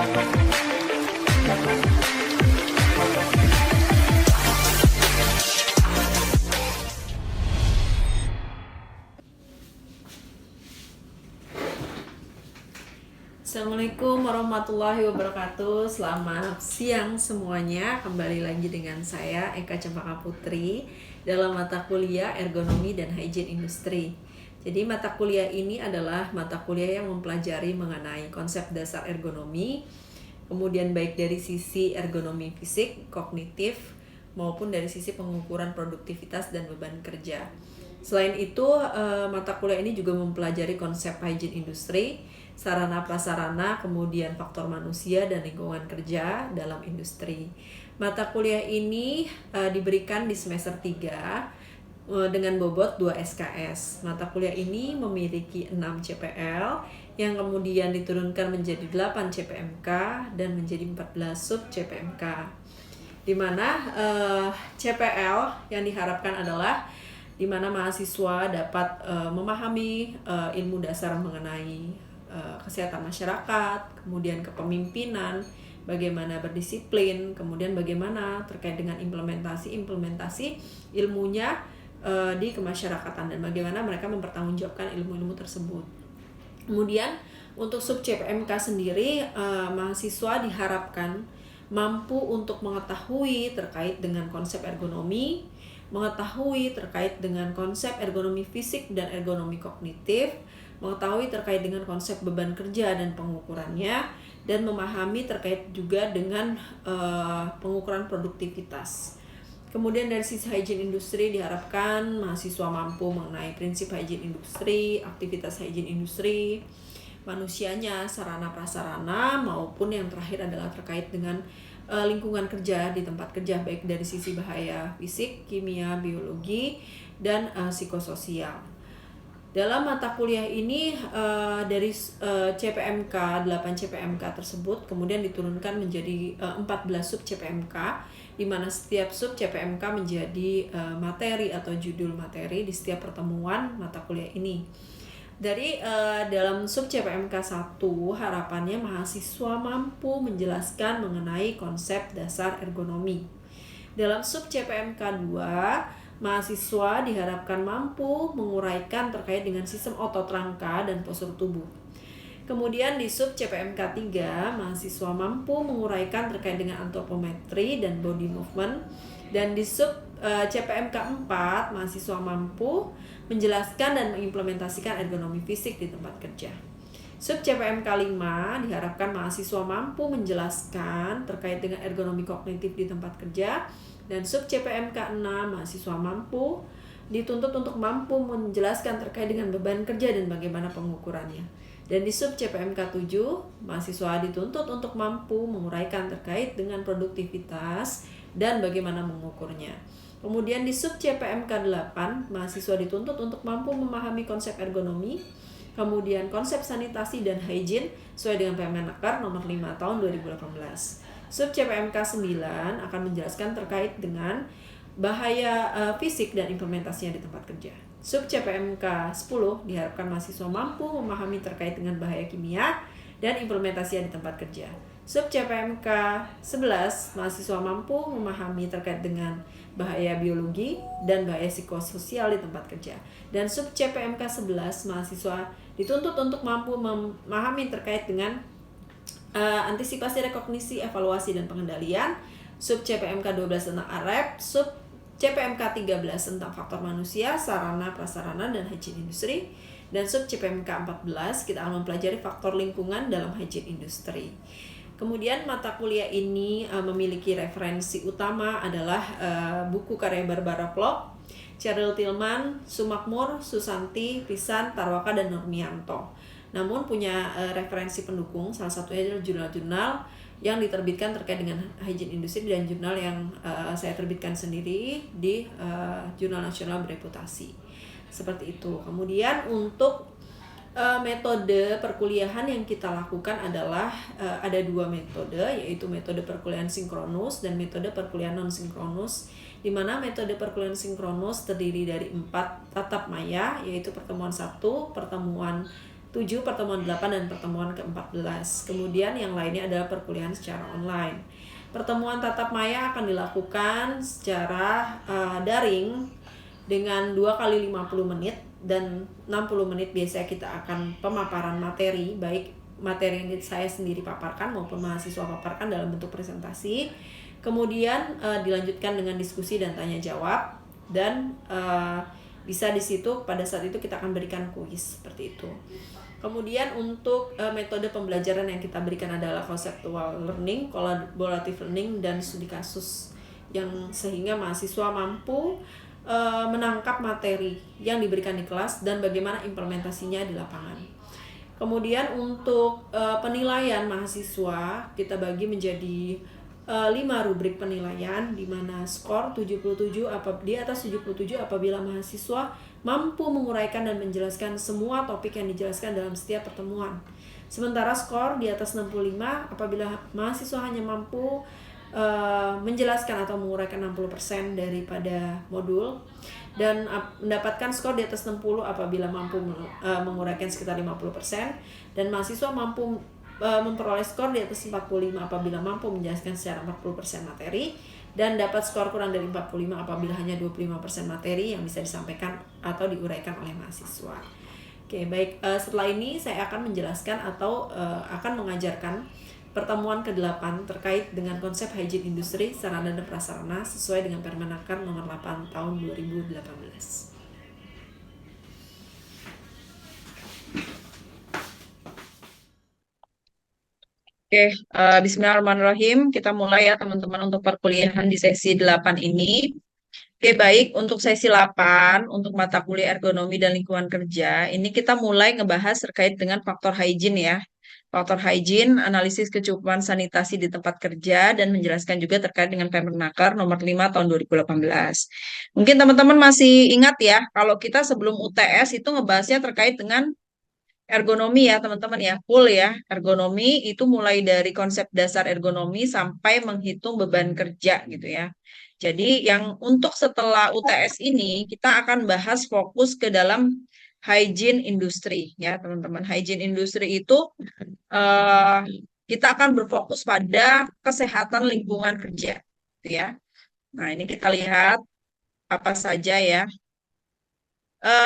Assalamualaikum warahmatullahi wabarakatuh. Selamat siang semuanya. Kembali lagi dengan saya Eka Cempaka Putri dalam mata kuliah Ergonomi dan Hygiene Industri. Jadi mata kuliah ini adalah mata kuliah yang mempelajari mengenai konsep dasar ergonomi, kemudian baik dari sisi ergonomi fisik, kognitif, maupun dari sisi pengukuran produktivitas dan beban kerja. Selain itu, mata kuliah ini juga mempelajari konsep hygiene industri, sarana prasarana, kemudian faktor manusia dan lingkungan kerja dalam industri. Mata kuliah ini diberikan di semester 3 dengan bobot 2 SKS. Mata kuliah ini memiliki 6 CPL yang kemudian diturunkan menjadi 8 CPMK dan menjadi 14 sub CPMK. Di mana CPL yang diharapkan adalah di mana mahasiswa dapat memahami ilmu dasar mengenai kesehatan masyarakat, kemudian kepemimpinan, bagaimana berdisiplin, kemudian bagaimana terkait dengan implementasi ilmunya di kemasyarakatan dan bagaimana mereka mempertanggungjawabkan ilmu-ilmu tersebut. Kemudian untuk sub CPMK sendiri, mahasiswa diharapkan mampu untuk mengetahui terkait dengan konsep ergonomi, mengetahui terkait dengan konsep ergonomi fisik dan ergonomi kognitif, mengetahui terkait dengan konsep beban kerja dan pengukurannya, dan memahami terkait juga dengan pengukuran produktivitas. Kemudian dari sisi hygiene industri diharapkan mahasiswa mampu mengenai prinsip hygiene industri, aktivitas hygiene industri, manusianya, sarana prasarana, maupun yang terakhir adalah terkait dengan lingkungan kerja di tempat kerja, baik dari sisi bahaya fisik, kimia, biologi, dan psikososial. Dalam mata kuliah ini dari CPMK 8 CPMK tersebut kemudian diturunkan menjadi 14 sub CPMK, di mana setiap sub CPMK menjadi materi atau judul materi di setiap pertemuan mata kuliah ini. Dari dalam sub CPMK 1 harapannya mahasiswa mampu menjelaskan mengenai konsep dasar ergonomi. Dalam sub CPMK 2 mahasiswa diharapkan mampu menguraikan terkait dengan sistem otot rangka dan postur tubuh. Kemudian di sub CPMK 3 mahasiswa mampu menguraikan terkait dengan antropometri dan body movement. Dan di sub CPMK 4 mahasiswa mampu menjelaskan dan mengimplementasikan ergonomi fisik di tempat kerja. Sub CPMK 5 diharapkan mahasiswa mampu menjelaskan terkait dengan ergonomi kognitif di tempat kerja. Dan sub CPMK 6 mahasiswa mampu dituntut untuk mampu menjelaskan terkait dengan beban kerja dan bagaimana pengukurannya. Dan di sub CPMK 7 mahasiswa dituntut untuk mampu menguraikan terkait dengan produktivitas dan bagaimana mengukurnya. Kemudian di sub CPMK 8 mahasiswa dituntut untuk mampu memahami konsep ergonomi, kemudian konsep sanitasi dan hygiene sesuai dengan Permenaker nomor 5 tahun 2018. Sub CPMK 9 akan menjelaskan terkait dengan bahaya fisik dan implementasinya di tempat kerja. Sub CPMK 10 diharapkan mahasiswa mampu memahami terkait dengan bahaya kimia dan implementasinya di tempat kerja. Sub CPMK 11 mahasiswa mampu memahami terkait dengan bahaya biologi dan bahaya psikososial di tempat kerja. Dan sub CPMK 11 mahasiswa dituntut untuk mampu memahami terkait dengan antisipasi, rekognisi, evaluasi, dan pengendalian. Sub CPMK 12 tentang AREP, sub CPMK 13 tentang faktor manusia, sarana, prasarana, dan hygiene industri. Dan sub CPMK 14 kita akan mempelajari faktor lingkungan dalam hygiene industri. Kemudian mata kuliah ini memiliki referensi utama adalah buku karya Barbara Vlog, Cheryl Tillman, Sumakmur, Susanti, Pisan, Tarwaka, dan Nurmianto. Namun punya referensi pendukung, salah satunya adalah jurnal-jurnal yang diterbitkan terkait dengan hygiene industri dan jurnal yang saya terbitkan sendiri di Jurnal Nasional Bereputasi. Seperti itu. Kemudian untuk metode perkuliahan yang kita lakukan adalah ada dua metode, yaitu metode perkuliahan sinkronus dan metode perkuliahan non-sinkronus, di mana metode perkuliahan sinkronus terdiri dari 4 tatap maya, yaitu pertemuan 1, pertemuan 7, pertemuan 8, dan pertemuan ke-14. Kemudian yang lainnya adalah perkuliahan secara online. Pertemuan tatap maya akan dilakukan secara daring dengan 2 kali 50 menit dan 60 menit biasanya kita akan pemaparan materi, baik materi yang saya sendiri paparkan maupun mahasiswa paparkan dalam bentuk presentasi. Kemudian dilanjutkan dengan diskusi dan tanya jawab, dan bisa di situ pada saat itu kita akan berikan kuis seperti itu. Kemudian untuk metode pembelajaran yang kita berikan adalah conceptual learning, collaborative learning, dan studi kasus, yang sehingga mahasiswa mampu menangkap materi yang diberikan di kelas dan bagaimana implementasinya di lapangan. Kemudian untuk penilaian mahasiswa kita bagi menjadi 5 rubrik penilaian, di mana skor 77 di atas 77 apabila mahasiswa mampu menguraikan dan menjelaskan semua topik yang dijelaskan dalam setiap pertemuan. Sementara skor di atas 65 apabila mahasiswa hanya mampu menjelaskan atau menguraikan 60% daripada modul, dan mendapatkan skor di atas 60 apabila mampu menguraikan sekitar 50%, dan mahasiswa mampu memperoleh skor di atas 45 apabila mampu menjelaskan secara 40% materi, dan dapat skor kurang dari 45 apabila hanya 25% materi yang bisa disampaikan atau diuraikan oleh mahasiswa. Oke, baik. Setelah ini saya akan menjelaskan atau akan mengajarkan pertemuan ke-8 terkait dengan konsep hygiene industri, sarana dan prasarana sesuai dengan Permenaker nomor 8 tahun 2018. Oke, Bismillahirrahmanirrahim. Kita mulai ya teman-teman untuk perkuliahan di sesi 8 ini. Oke, baik. Untuk sesi 8, untuk mata kuliah ergonomi dan lingkungan kerja, ini kita mulai ngebahas terkait dengan faktor hygiene ya. Faktor hygiene, analisis kecukupan sanitasi di tempat kerja, dan menjelaskan juga terkait dengan Permenaker nomor 5 tahun 2018. Mungkin teman-teman masih ingat ya, kalau kita sebelum UTS itu ngebahasnya terkait dengan ergonomi ya teman-teman ya, full ya. Ergonomi itu mulai dari konsep dasar ergonomi sampai menghitung beban kerja gitu ya. Jadi yang untuk setelah UTS ini kita akan bahas fokus ke dalam hygiene industri ya teman-teman. Hygiene industri itu eh, kita akan berfokus pada kesehatan lingkungan kerja gitu ya. Nah, ini kita lihat apa saja ya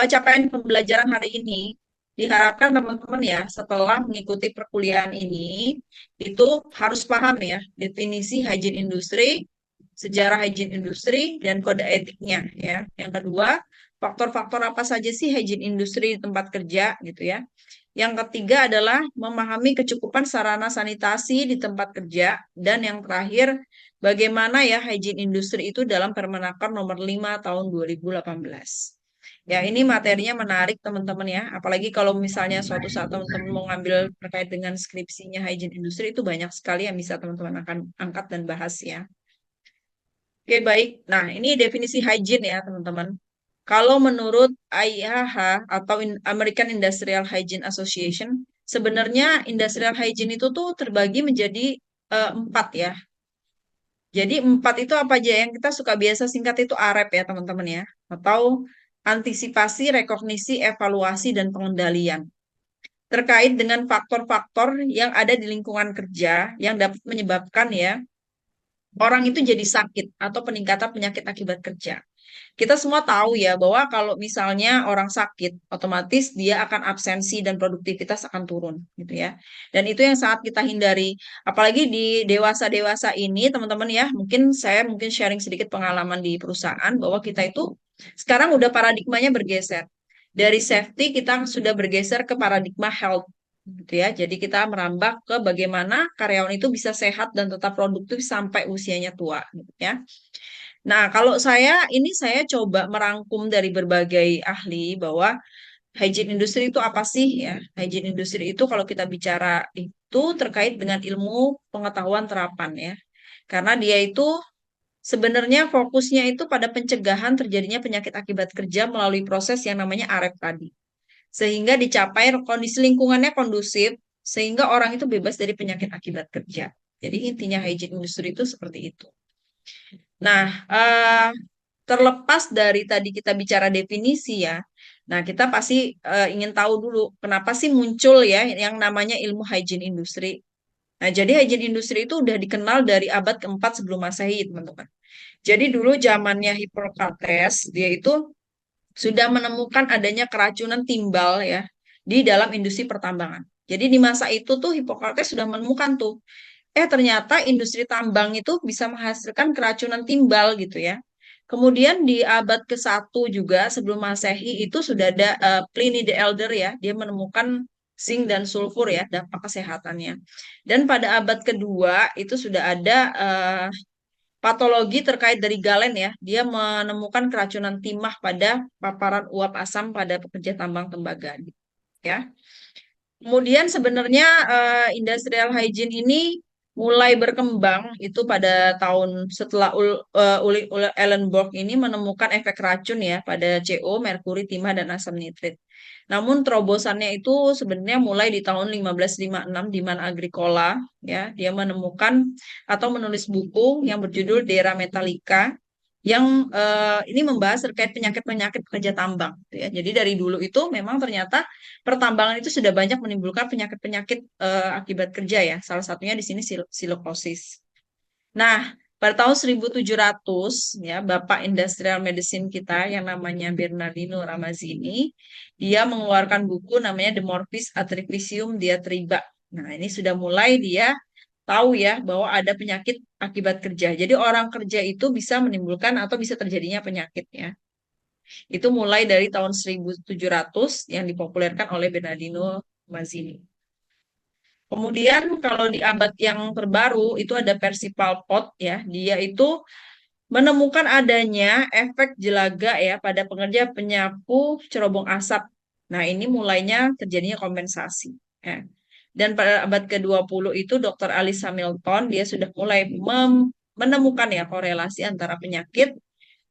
capaian pembelajaran hari ini. Diharapkan teman-teman ya, setelah mengikuti perkuliahan ini, itu harus paham ya, definisi hygiene industri, sejarah hygiene industri, dan kode etiknya ya. Yang kedua, faktor-faktor apa saja sih hygiene industri di tempat kerja gitu ya. Yang ketiga adalah memahami kecukupan sarana sanitasi di tempat kerja. Dan yang terakhir, bagaimana ya hygiene industri itu dalam Permenaker nomor 5 tahun 2018. Ya, ini materinya menarik teman-teman ya. Apalagi kalau misalnya suatu saat teman-teman mau ngambil terkait dengan skripsinya hygiene industri, itu banyak sekali yang bisa teman-teman akan angkat dan bahas ya. Oke, baik. Nah, ini definisi hygiene ya teman-teman. Kalau menurut IIHH atau American Industrial Hygiene Association, sebenarnya industrial hygiene itu tuh terbagi menjadi 4 ya. Jadi 4 itu apa aja yang kita suka biasa singkat itu AREP ya teman-teman ya. Atau antisipasi, rekognisi, evaluasi, dan pengendalian. Terkait dengan faktor-faktor yang ada di lingkungan kerja yang dapat menyebabkan ya orang itu jadi sakit atau peningkatan penyakit akibat kerja. Kita semua tahu ya bahwa kalau misalnya orang sakit, otomatis dia akan absensi dan produktivitas akan turun gitu ya. Dan itu yang sangat kita hindari. Apalagi di dewasa-dewasa ini, teman-teman ya, mungkin sharing sedikit pengalaman di perusahaan bahwa kita itu sekarang udah paradigmanya bergeser. Dari safety kita sudah bergeser ke paradigma health gitu ya. Jadi kita merambah ke bagaimana karyawan itu bisa sehat dan tetap produktif sampai usianya tua gitu ya. Nah, kalau saya coba merangkum dari berbagai ahli bahwa hygiene industri itu apa sih ya? Hygiene industri itu kalau kita bicara itu terkait dengan ilmu pengetahuan terapan ya. Karena dia itu sebenarnya fokusnya itu pada pencegahan terjadinya penyakit akibat kerja melalui proses yang namanya AREP tadi. Sehingga dicapai kondisi lingkungannya kondusif sehingga orang itu bebas dari penyakit akibat kerja. Jadi intinya hygiene industri itu seperti itu. Nah, terlepas dari tadi kita bicara definisi ya, Nah, kita pasti ingin tahu dulu kenapa sih muncul ya yang namanya ilmu hygiene industri. Nah, jadi hygiene industri itu udah dikenal dari abad keempat sebelum Masehi, teman-teman. Jadi dulu zamannya Hippocrates, dia itu sudah menemukan adanya keracunan timbal ya di dalam industri pertambangan. Jadi di masa itu tuh Hippocrates sudah menemukan tuh, ternyata industri tambang itu bisa menghasilkan keracunan timbal gitu ya. Kemudian di abad ke-1 juga sebelum Masehi itu sudah ada Pliny the Elder ya, dia menemukan zinc dan sulfur ya dampak kesehatannya. Dan pada abad kedua itu sudah ada patologi terkait dari Galen ya, dia menemukan keracunan timah pada paparan uap asam pada pekerja tambang tembaga ya. Kemudian sebenarnya industrial hygiene ini mulai berkembang itu pada tahun setelah Ellenborg ini menemukan efek racun ya pada CO, merkuri, timah, dan asam nitrit. Namun terobosannya itu sebenarnya mulai di tahun 1556 di mana Agricola ya dia menemukan atau menulis buku yang berjudul Dera Metallica yang ini membahas terkait penyakit-penyakit pekerja tambang gitu ya. Jadi dari dulu itu memang ternyata pertambangan itu sudah banyak menimbulkan penyakit-penyakit akibat kerja ya. Salah satunya di sini silokosis. Nah, pada tahun 1700 ya Bapak Industrial Medicine kita yang namanya Bernardino Ramazzini, dia mengeluarkan buku namanya De Morphis Atriclisium Diatriba. Nah, ini sudah mulai dia tahu ya bahwa ada penyakit akibat kerja. Jadi orang kerja itu bisa menimbulkan atau bisa terjadinya penyakitnya. Itu mulai dari tahun 1700 yang dipopulerkan oleh Bernardino Mazzini. Kemudian kalau di abad yang terbaru itu ada Percival Pot ya, dia itu menemukan adanya efek jelaga ya pada pengerja penyapu cerobong asap. Nah, ini mulainya terjadinya kompensasi. Ya. Dan pada abad ke-20 itu Dr. Alice Hamilton dia sudah mulai menemukan ya korelasi antara penyakit,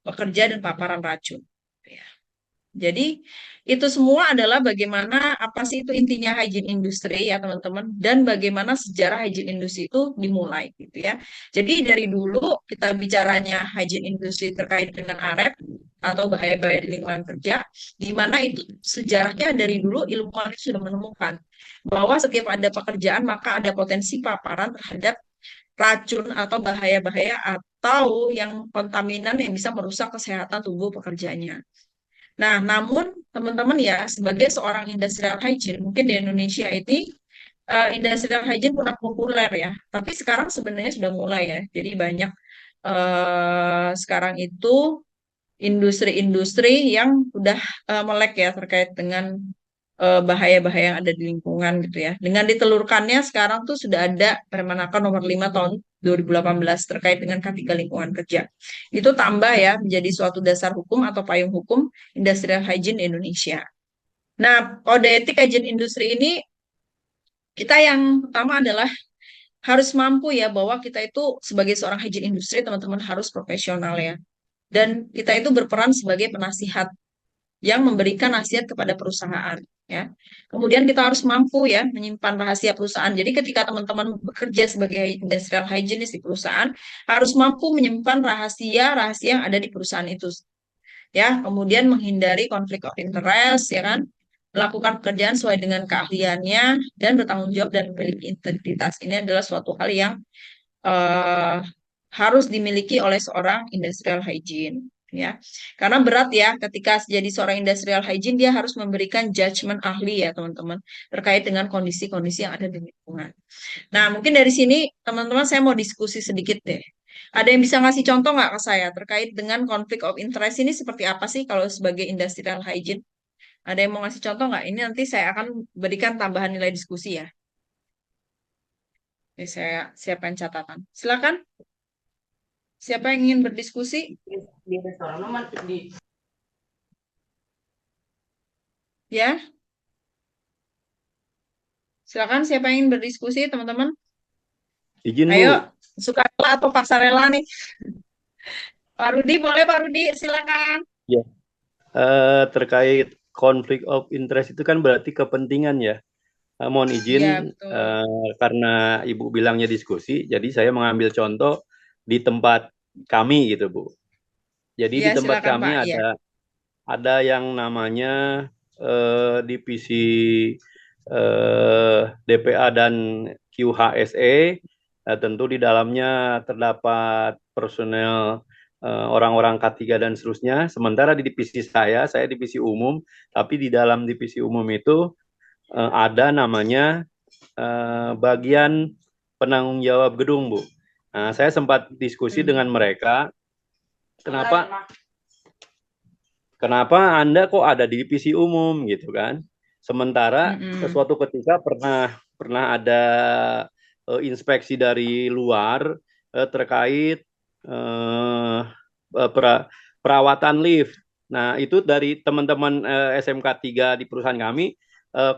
pekerja dan paparan racun. Ya. Jadi itu semua adalah bagaimana apa sih itu intinya hygiene industri ya teman-teman dan bagaimana sejarah hygiene industri itu dimulai gitu ya. Jadi dari dulu kita bicaranya hygiene industri terkait dengan AREP atau bahaya-bahaya di lingkungan kerja, di mana itu sejarahnya dari dulu ilmuwan itu sudah menemukan bahwa setiap ada pekerjaan maka ada potensi paparan terhadap racun atau bahaya-bahaya atau yang kontaminan yang bisa merusak kesehatan tubuh pekerjanya. Nah, namun teman-teman ya, sebagai seorang industrial hygiene, mungkin di Indonesia ini industrial hygiene kurang populer ya. Tapi sekarang sebenarnya sudah mulai ya. Jadi banyak sekarang itu industri-industri yang udah melek ya terkait dengan bahaya-bahaya yang ada di lingkungan gitu ya. Dengan ditelurkannya sekarang tuh sudah ada Permenaker nomor 5 tahun 2018 terkait dengan K3 lingkungan kerja. Itu tambah ya menjadi suatu dasar hukum atau payung hukum industrial hygiene Indonesia. Nah, kode etik hygiene industri ini kita yang pertama adalah harus mampu ya bahwa kita itu sebagai seorang hygiene industri teman-teman harus profesional ya. Dan kita itu berperan sebagai penasihat yang memberikan nasihat kepada perusahaan ya. Kemudian kita harus mampu ya menyimpan rahasia perusahaan. Jadi ketika teman-teman bekerja sebagai industrial hygienist di perusahaan harus mampu menyimpan rahasia-rahasia yang ada di perusahaan itu ya. Kemudian menghindari konflik of interest ya kan. Melakukan pekerjaan sesuai dengan keahliannya dan bertanggung jawab dan memiliki integritas. Ini adalah suatu hal yang eh, harus dimiliki oleh seorang industrial hygiene ya. Karena berat ya ketika jadi seorang industrial hygiene dia harus memberikan judgement ahli ya teman-teman terkait dengan kondisi-kondisi yang ada di lingkungan. Nah, mungkin dari sini teman-teman saya mau diskusi sedikit deh. Ada yang bisa ngasih contoh nggak ke saya terkait dengan konflik of interest ini seperti apa sih kalau sebagai industrial hygiene? Ada yang mau ngasih contoh nggak? Ini nanti saya akan berikan tambahan nilai diskusi ya. Ini saya siapkan catatan. Silakan. Siapa yang ingin berdiskusi? Di restoran mah di Ya, silakan siapa yang ingin berdiskusi, teman-teman? Izin Ayo, Bu, sukarela atau paksa rela nih? Pak Rudi, boleh Pak Rudi, silakan. ya terkait konflik of interest itu kan berarti kepentingan ya. Mohon izin Iya, betul. karena Ibu bilangnya diskusi, jadi saya mengambil contoh di tempat kami gitu Bu. Jadi Iya, di tempat silakan kami Pak. Iya. ada yang namanya divisi DPA dan QHSE. Tentu di dalamnya terdapat personel orang-orang K3 dan seterusnya. Sementara di divisi saya divisi umum, tapi di dalam divisi umum itu ada namanya bagian penanggung jawab gedung, Bu. Nah, saya sempat diskusi dengan mereka, kenapa Anda kok ada di divisi umum gitu kan? Sementara suatu ketika pernah ada inspeksi dari luar terkait perawatan lift. Nah, itu dari teman-teman SMK 3 di perusahaan kami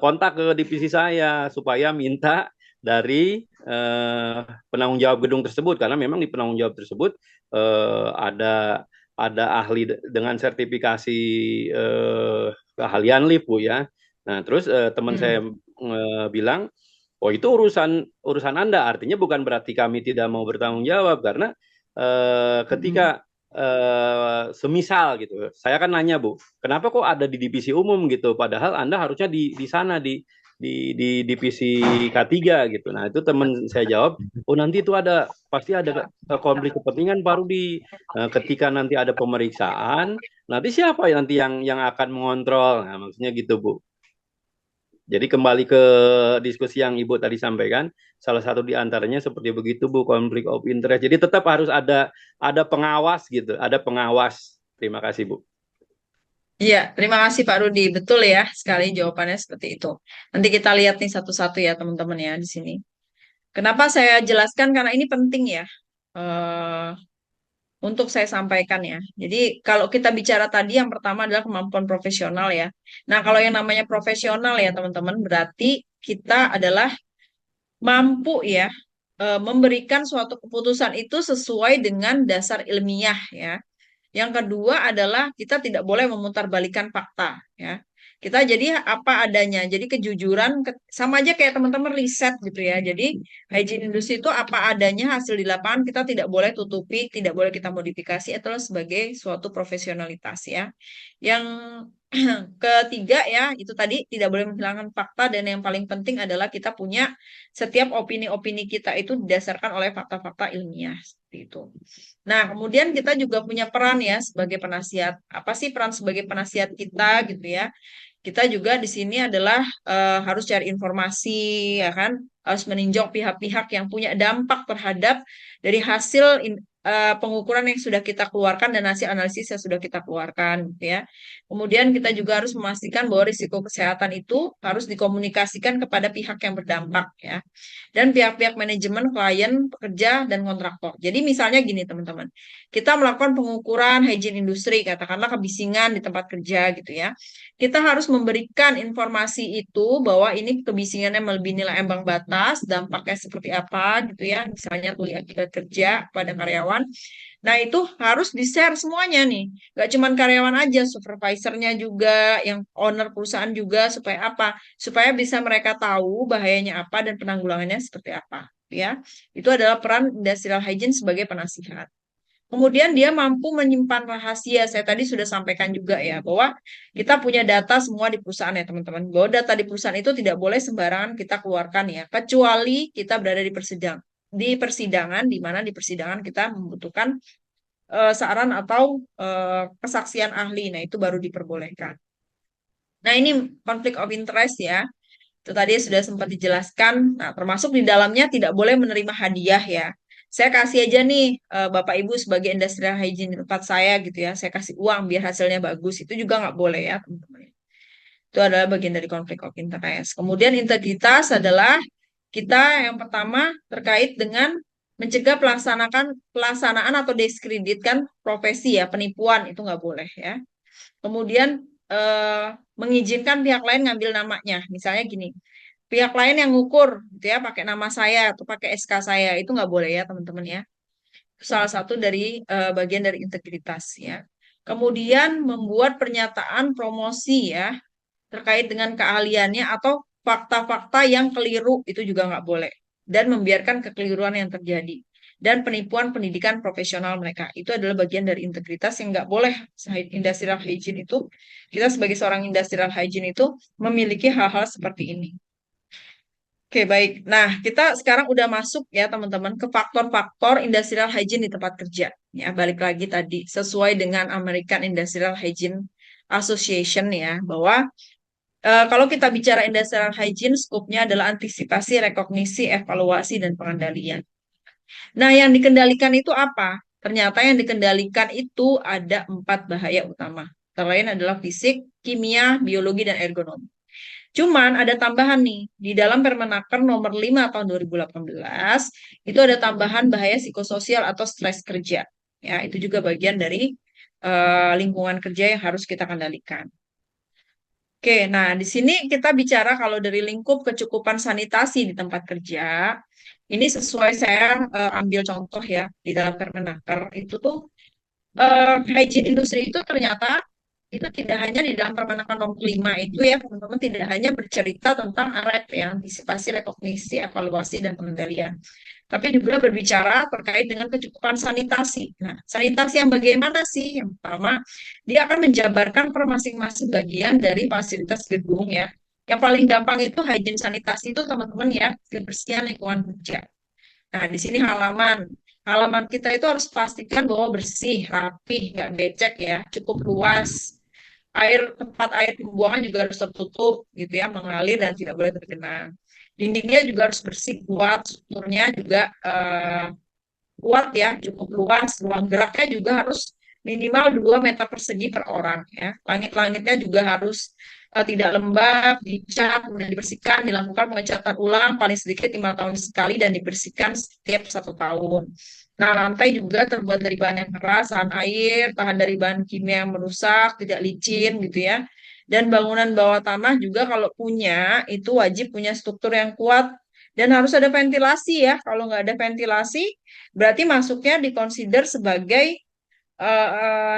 kontak ke divisi saya supaya minta dari penanggung jawab gedung tersebut, karena memang di penanggung jawab tersebut ada ahli dengan sertifikasi keahlian lift, Bu ya. Nah, terus teman saya bilang, oh itu urusan Anda, artinya bukan berarti kami tidak mau bertanggung jawab, karena ketika semisal gitu, saya kan nanya, Bu, kenapa kok ada di divisi umum gitu, padahal Anda harusnya di sana di divisi K3 gitu. Nah, itu teman saya jawab, oh nanti itu pasti ada konflik kepentingan baru ketika nanti ada pemeriksaan, nanti siapa nanti yang akan mengontrol. Nah, maksudnya gitu, Bu. Jadi kembali ke diskusi yang Ibu tadi sampaikan, salah satu di antaranya seperti begitu, Bu, konflik of interest. Jadi tetap harus ada pengawas gitu, ada pengawas. Terima kasih, Bu. Iya, terima kasih Pak Rudi. Betul ya, sekali jawabannya seperti itu. Nanti kita lihat nih satu-satu ya teman-teman ya di sini. Kenapa saya jelaskan? Karena ini penting ya untuk saya sampaikan ya. Jadi kalau kita bicara tadi yang pertama adalah kemampuan profesional ya. Nah, kalau yang namanya profesional ya teman-teman, berarti kita adalah mampu ya memberikan suatu keputusan itu sesuai dengan dasar ilmiah ya. Yang kedua adalah kita tidak boleh memutarbalikkan fakta ya. Kita jadi apa adanya. Jadi kejujuran sama aja kayak teman-teman riset gitu ya. Jadi hygiene industry itu apa adanya, hasil di lapangan kita tidak boleh tutupi, tidak boleh kita modifikasi, itu sebagai suatu profesionalitas ya. Yang ketiga ya, itu tadi tidak boleh menghilangkan fakta, dan yang paling penting adalah kita punya setiap opini-opini kita itu didasarkan oleh fakta-fakta ilmiah seperti itu. Nah, kemudian kita juga punya peran ya sebagai penasihat. Apa sih peran sebagai penasihat kita gitu ya? Kita juga di sini adalah harus cari informasi ya kan, harus meninjau pihak-pihak yang punya dampak terhadap dari hasil pengukuran yang sudah kita keluarkan dan hasil analisis yang sudah kita keluarkan gitu ya. Kemudian kita juga harus memastikan bahwa risiko kesehatan itu harus dikomunikasikan kepada pihak yang berdampak ya. Dan pihak-pihak manajemen, klien, pekerja, dan kontraktor. Jadi misalnya gini teman-teman, kita melakukan pengukuran hygiene industri, katakanlah kebisingan di tempat kerja gitu ya. Kita harus memberikan informasi itu bahwa ini kebisingannya melebihi nilai ambang batas, dampaknya seperti apa gitu ya, misalnya tuli akibat kerja pada karyawan. Nah, itu harus di-share semuanya nih. Gak cuma karyawan aja, supervisornya juga, yang owner perusahaan juga, supaya apa? Supaya bisa mereka tahu bahayanya apa dan penanggulangannya seperti apa. Ya, itu adalah peran industrial hygiene sebagai penasihat. Kemudian dia mampu menyimpan rahasia. Saya tadi sudah sampaikan juga ya, bahwa kita punya data semua di perusahaan ya teman-teman. Bahwa data di perusahaan itu tidak boleh sembarangan kita keluarkan ya, kecuali kita berada di persidangan, di mana di persidangan kita membutuhkan saran atau kesaksian ahli. Nah, itu baru diperbolehkan. Nah, ini konflik of interest ya. Itu tadi sudah sempat dijelaskan. Nah, termasuk di dalamnya tidak boleh menerima hadiah ya. Saya kasih aja nih Bapak Ibu sebagai industrial hygiene di tempat saya gitu ya. Saya kasih uang biar hasilnya bagus. Itu juga nggak boleh ya teman-teman. Itu adalah bagian dari konflik of interest. Kemudian integritas adalah kita yang pertama terkait dengan mencegah pelaksanaan atau diskreditkan profesi ya, penipuan itu nggak boleh ya. Kemudian mengizinkan pihak lain ngambil namanya. Misalnya gini, pihak lain yang ngukur gitu ya pakai nama saya atau pakai SK saya, itu nggak boleh ya teman-teman ya. Salah satu dari bagian dari integritas ya. Kemudian membuat pernyataan promosi ya terkait dengan keahliannya atau fakta-fakta yang keliru, itu juga nggak boleh. Dan membiarkan kekeliruan yang terjadi. dan penipuan pendidikan profesional mereka. Itu adalah bagian dari integritas yang nggak boleh. Industrial hygiene itu, kita sebagai seorang industrial hygiene itu memiliki hal-hal seperti ini. Oke, baik. Nah, kita sekarang udah masuk ya teman-teman ke faktor-faktor industrial hygiene di tempat kerja. Ya, balik lagi tadi sesuai dengan American Industrial Hygiene Association ya, bahwa kalau kita bicara industrial hygiene, skupnya adalah antisipasi, rekognisi, evaluasi, dan pengendalian. Nah, yang dikendalikan itu apa? Ternyata yang dikendalikan itu ada 4 bahaya utama. Antara lain adalah fisik, kimia, biologi, dan ergonomi. Cuman ada tambahan nih, di dalam Permenaker nomor 5 tahun 2018, itu ada tambahan bahaya psikososial atau stres kerja. Ya, itu juga bagian dari lingkungan kerja yang harus kita kendalikan. Oke, nah di sini kita bicara kalau dari lingkup kecukupan sanitasi di tempat kerja, ini sesuai saya ambil contoh ya di dalam Permenaker, itu tuh hygiene industri itu ternyata itu tidak hanya di dalam Permenaker nomor 5 itu ya teman-teman, tidak hanya bercerita tentang REP ya, antisipasi, rekognisi, evaluasi, dan pengendalian, tapi juga berbicara terkait dengan kecukupan sanitasi. Nah, sanitasi yang bagaimana sih? Yang pertama, dia akan menjabarkan per masing-masing bagian dari fasilitas gedung ya. Yang paling gampang itu hygiene sanitasi itu teman-teman ya, kebersihan lingkungan kerja. Nah, di sini halaman kita itu harus pastikan bahwa bersih, rapi, nggak becek ya, cukup luas. Tempat air pembuangan juga harus tertutup gitu ya, mengalir dan tidak boleh tergenang. Dindingnya juga harus bersih, kuat, strukturnya juga kuat ya, cukup luas. Ruang geraknya juga harus minimal 2 meter persegi per orang ya. Langit-langitnya juga harus tidak lembab, dicat, kemudian dibersihkan, dilakukan pengecatan ulang paling sedikit 5 tahun sekali dan dibersihkan setiap 1 tahun. Nah, lantai juga terbuat dari bahan yang keras, tahan air, tahan dari bahan kimia yang merusak, tidak licin gitu ya. Dan bangunan bawah tanah juga kalau punya, itu wajib punya struktur yang kuat dan harus ada ventilasi ya. Kalau nggak ada ventilasi, berarti masuknya dikonsider sebagai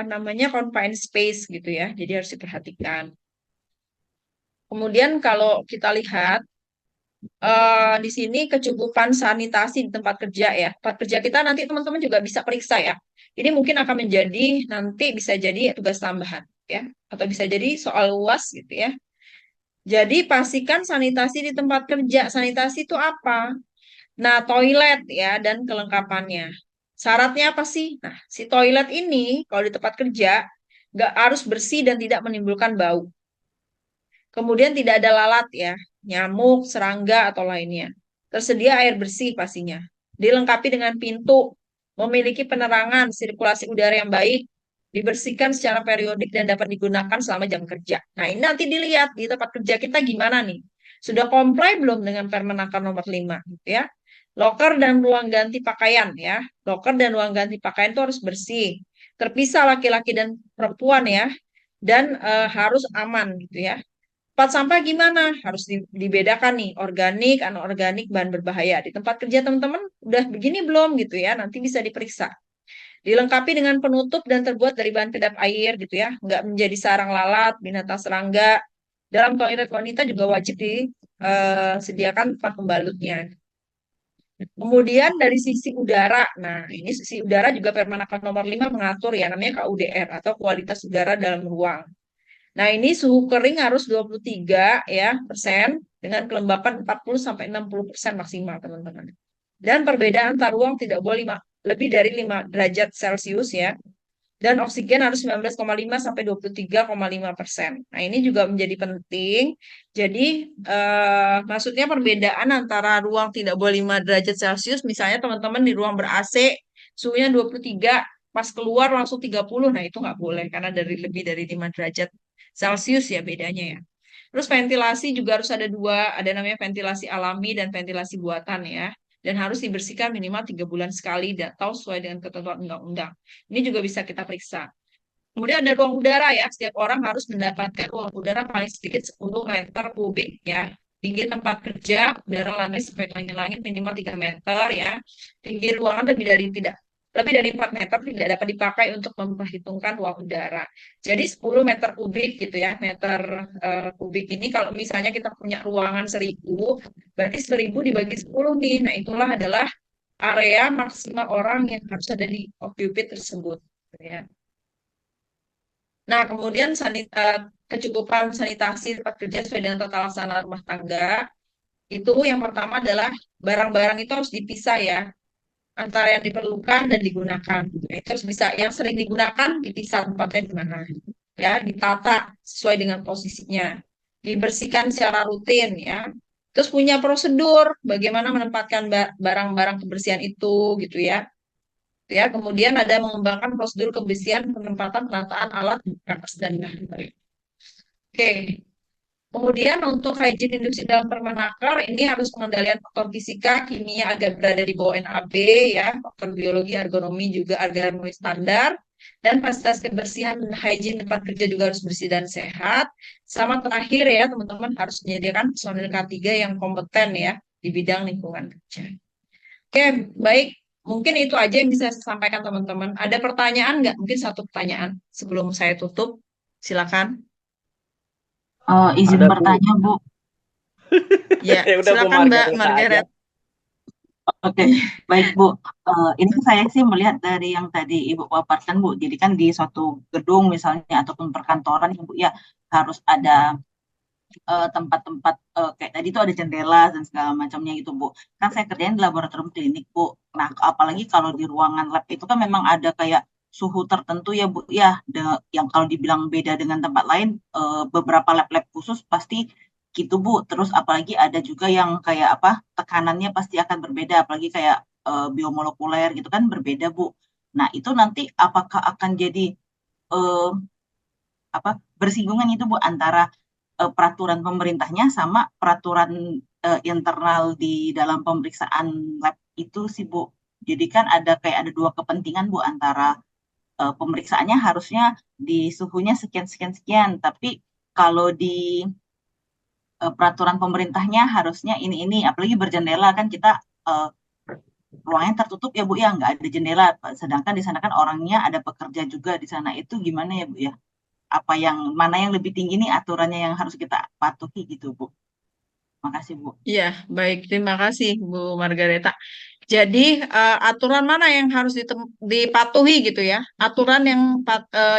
namanya confined space gitu ya. Jadi harus diperhatikan. Kemudian kalau kita lihat di sini kecukupan sanitasi di tempat kerja ya. Tempat kerja kita nanti teman-teman juga bisa periksa ya. Ini mungkin akan menjadi nanti bisa jadi tugas tambahan ya, atau bisa jadi soal UAS gitu ya. Jadi pastikan sanitasi di tempat kerja. Sanitasi itu apa? Nah, toilet ya dan kelengkapannya. Syaratnya apa sih? Nah, si toilet ini kalau di tempat kerja nggak harus bersih dan tidak menimbulkan bau. Kemudian tidak ada lalat ya, nyamuk, serangga, atau lainnya. Tersedia air bersih pastinya. Dilengkapi dengan pintu, memiliki penerangan, sirkulasi udara yang baik, dibersihkan secara periodik dan dapat digunakan selama jam kerja. Nah, ini nanti dilihat di tempat kerja kita gimana nih. Sudah comply belum dengan Permenaker nomor 5 gitu ya. Loker dan ruang ganti pakaian ya. Loker dan ruang ganti pakaian itu harus bersih. Terpisah laki-laki dan perempuan ya. Dan harus aman gitu ya. Tempat sampah gimana? Harus dibedakan nih, organik, anorganik, bahan berbahaya. Di tempat kerja teman-teman udah begini belum gitu ya, nanti bisa diperiksa. Dilengkapi dengan penutup dan terbuat dari bahan kedap air gitu ya, nggak menjadi sarang lalat, binatang serangga. Dalam toilet wanita juga wajib disediakan tempat pembalutnya. Kemudian dari sisi udara, nah ini sisi udara juga Permenaker nomor 5 mengatur ya, namanya KUDR atau kualitas udara dalam ruang. Nah, ini suhu kering harus 23 ya persen dengan kelembapan 40 sampai 60% maksimal, teman-teman. Dan perbedaan antar ruang tidak boleh lebih dari 5 derajat Celcius ya. Dan oksigen harus 19,5 sampai 23,5%. Nah, ini juga menjadi penting. Jadi, maksudnya perbedaan antara ruang tidak boleh 5 derajat Celcius, misalnya teman-teman di ruang ber-AC, suhunya 23, pas keluar langsung 30, nah itu nggak boleh, karena lebih dari 5 derajat Celcius ya bedanya ya. Terus ventilasi juga harus ada 2, ada namanya ventilasi alami dan ventilasi buatan ya. Dan harus dibersihkan minimal 3 bulan sekali atau sesuai dengan ketentuan undang-undang. Ini juga bisa kita periksa. Kemudian ada ruang udara ya, setiap orang harus mendapatkan ruang udara paling sedikit 10 meter kubik ya. Tinggi tempat kerja, udara lantai sampai langit-langit minimal 3 meter ya. Tinggi ruangan lebih dari 4 meter tidak dapat dipakai untuk memperhitungkan ruang udara. Jadi 10 meter kubik gitu ya, meter kubik ini kalau misalnya kita punya ruangan 1000, berarti 1000 dibagi 10 nih. Nah, itulah adalah area maksimal orang yang harus ada di OQP tersebut. Ya. Nah, kemudian kecukupan sanitasi tempat kerja sesuai dengan tata laksana rumah tangga. Itu yang pertama adalah barang-barang itu harus dipisah ya, antara yang diperlukan dan digunakan. Itu harus bisa, yang sering digunakan dipisah tempatnya di mana. Ya, ditata sesuai dengan posisinya. Dibersihkan secara rutin ya. Terus punya prosedur bagaimana menempatkan barang-barang kebersihan itu gitu ya. Ya, kemudian ada mengembangkan prosedur kebersihan penempatan penataan alat bekas dan lain-lain. Oke, kemudian untuk hygiene industri dalam Permenaker ini harus pengendalian faktor fisika, kimia agar berada di bawah NAB ya, faktor biologi, ergonomi juga agar memenuhi standar, dan fasilitas kebersihan dan hygiene tempat kerja juga harus bersih dan sehat. Sama terakhir ya teman-teman harus menyediakan personil K3 yang kompeten ya di bidang lingkungan kerja. Oke, baik. Mungkin itu aja yang bisa saya sampaikan teman-teman. Ada pertanyaan nggak? Mungkin satu pertanyaan sebelum saya tutup. Silakan. Izin Ada Bu. bertanya, Bu. Ya, Ya udah Bu silakan Mbak Margareta aja. Margaret. Oke, baik Bu. Ini saya sih melihat dari yang tadi Ibu paparkan, Bu. Jadi kan di suatu gedung misalnya ataupun perkantoran, Bu, ya harus ada tempat-tempat kayak tadi itu ada jendela dan segala macamnya gitu, Bu. Kan saya kerjain di laboratorium klinik, Bu. Nah, apalagi kalau di ruangan lab itu kan memang ada kayak suhu tertentu ya, Bu. Ya, yang kalau dibilang beda dengan tempat lain, beberapa lab-lab khusus pasti gitu, Bu. Terus apalagi ada juga yang kayak apa, tekanannya pasti akan berbeda, apalagi kayak biomolekuler gitu kan berbeda, Bu. Nah, itu nanti apakah akan jadi eh, apa bersinggungan itu, Bu, antara peraturan pemerintahnya sama peraturan internal di dalam pemeriksaan lab itu sih, Bu. Jadi kan ada kayak ada dua kepentingan, Bu, antara pemeriksaannya harusnya di suhunya sekian sekian sekian, tapi kalau di peraturan pemerintahnya harusnya ini apalagi berjendela kan kita ruangnya tertutup ya, Bu, ya nggak ada jendela, sedangkan di sana kan orangnya ada pekerja juga di sana, itu gimana ya, Bu, ya? Apa yang mana yang lebih tinggi nih aturannya yang harus kita patuhi gitu, Bu. Makasih, Bu. Iya, baik. Terima kasih, Bu Margareta. Jadi, aturan mana yang harus dipatuhi gitu ya? Aturan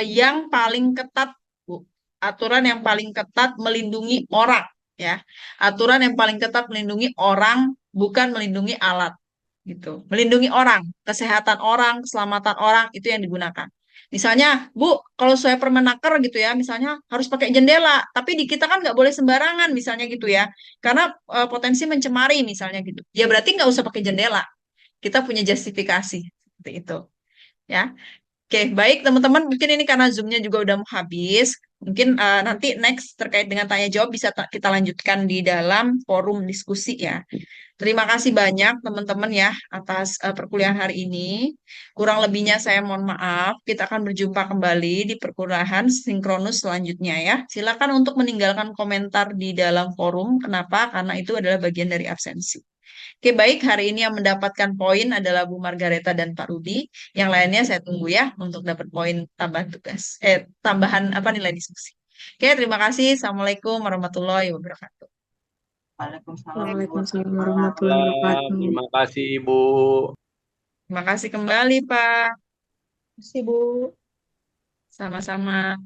yang paling ketat, Bu. Aturan yang paling ketat melindungi orang, ya. Aturan yang paling ketat melindungi orang, bukan melindungi alat, gitu. Melindungi orang, kesehatan orang, keselamatan orang, itu yang digunakan. Misalnya, Bu, kalau saya Permenaker gitu ya, misalnya harus pakai jendela, tapi di kita kan nggak boleh sembarangan, misalnya gitu ya, karena potensi mencemari misalnya gitu. Ya berarti nggak usah pakai jendela. Kita punya justifikasi seperti itu. Ya, oke, baik teman-teman. Mungkin ini karena Zoom-nya juga udah mau habis. Mungkin nanti next terkait dengan tanya jawab bisa kita lanjutkan di dalam forum diskusi ya. Terima kasih banyak teman-teman ya atas perkuliahan hari ini. Kurang lebihnya saya mohon maaf. Kita akan berjumpa kembali di perkuliahan sinkronus selanjutnya ya. Silakan untuk meninggalkan komentar di dalam forum. Kenapa? Karena itu adalah bagian dari absensi. Oke, baik. Hari ini yang mendapatkan poin adalah Bu Margareta dan Pak Rudi. Yang lainnya saya tunggu ya untuk dapat poin tambahan tugas. Tambahan apa nilai diskusi. Oke, terima kasih. Assalamualaikum warahmatullahi wabarakatuh. Waalaikumsalam, Bu. Waalaikumsalam Selamat warahmatullahi wabarakatuh. Terima kasih Ibu. Terima kasih kembali, Pak. Terima kasih, Bu. Sama-sama.